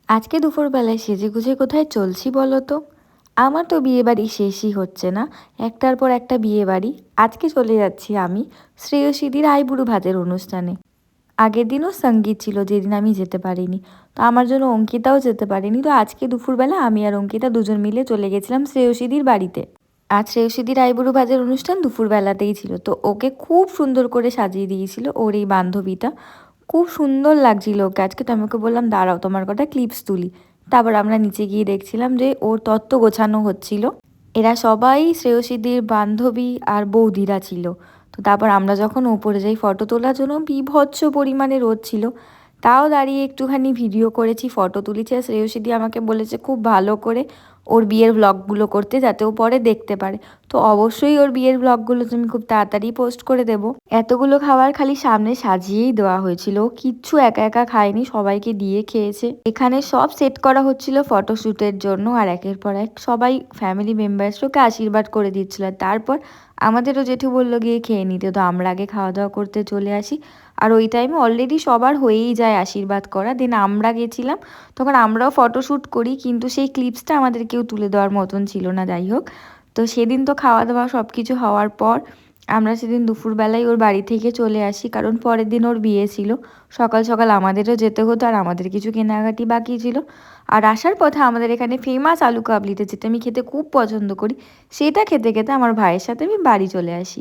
আজকে দুপুরবেলায় সেজেগুজে কোথায় চলছি বলো তো? আমার তো বিয়েবাড়ি শেষই হচ্ছে না, একটার পর একটা বিয়েবাড়ি। আজকে চলে যাচ্ছি আমি শ্রেয়সীদির আইবুড়ো ভাতের অনুষ্ঠানে। আগের দিনও সঙ্গীত ছিল, যেদিন আমি যেতে পারিনি। তো আমার জন্য অঙ্কিতাও যেতে পারেনি, তো আজকে দুপুরবেলা আমি আর অঙ্কিতা দুজন মিলে চলে গেছিলাম শ্রেয়সীদির বাড়িতে। আজ শ্রেয়সীদির আইবুড়ো ভাতের অনুষ্ঠান দুপুরবেলাতেই ছিল, তো ওকে খুব সুন্দর করে সাজিয়ে দিয়েছিল ওর এই বান্ধবীটা। খুব সুন্দর লাগছিল ওকে আজকে। তো আমি ওকে বললাম, দাঁড়াও তোমার কটা ক্লিপস তুলি। তারপর আমরা নিচে গিয়ে দেখছিলাম যে ওর তত্ত্ব গোছানো হচ্ছিল। এরা সবাই শ্রেয়সীদির বান্ধবী আর বৌদিরা ছিল। তো তারপর আমরা যখন ওপরে যাই ফটো তোলার জন্য, বীভৎস পরিমাণে রোদ ছিল, তাও দাঁড়িয়ে একটুখানি ভিডিও করেছি, ফটো তুলেছি। আর শ্রেয়সীদি আমাকে বলেছে খুব ভালো করে ওর বিয়ের ব্লগগুলো করতে, যাতে ও পরে দেখতে পারে। তো অবশ্যই ওর বিয়ের ব্লগগুলো তুমি খুব তাড়াতাড়ি পোস্ট করে দেবো। এতগুলো খাবার খালি সামনে সাজিয়েই দেওয়া হয়েছিল, ও কিচ্ছু একা একা খায়নি, সবাইকে দিয়ে খেয়েছে। এখানে সব সেট করা হচ্ছিল ফটোশ্যুটের জন্য, আর একের পর এক সবাই ফ্যামিলি মেম্বার্সকে আশীর্বাদ করে দিচ্ছিল। তারপর আমাদেরও জেঠু বললো গিয়ে খেয়ে নিতে, তো আমরা আগে খাওয়া দাওয়া করতে চলে আসি। আর ওই টাইমে অলরেডি সবার হয়েই যায় আশীর্বাদ করা, দেন আমরা গেছিলাম। তখন আমরাও ফটোশ্যুট করি, কিন্তু সেই ক্লিপসটা আমাদের কেউ তুলে দেওয়ার মতন ছিল না। যাই হোক, তো সেদিন তো খাওয়া দাওয়া সব কিছু হওয়ার পর আমরা সেদিন দুপুরবেলায় ওর বাড়ি থেকে চলে আসি, কারণ পরের দিন ওর বিয়ে ছিল। সকাল সকাল আমাদেরও যেতে হতো, আর আমাদের কিছু কেনাকাটি বাকি ছিল। আর আসার পথে আমাদের এখানে ফেমাস আলু কাবলিতে, যেটা আমি খেতে খুব পছন্দ করি, সেটা খেতে খেতে আমার ভাইয়ের সাথে আমি বাড়ি চলে আসি।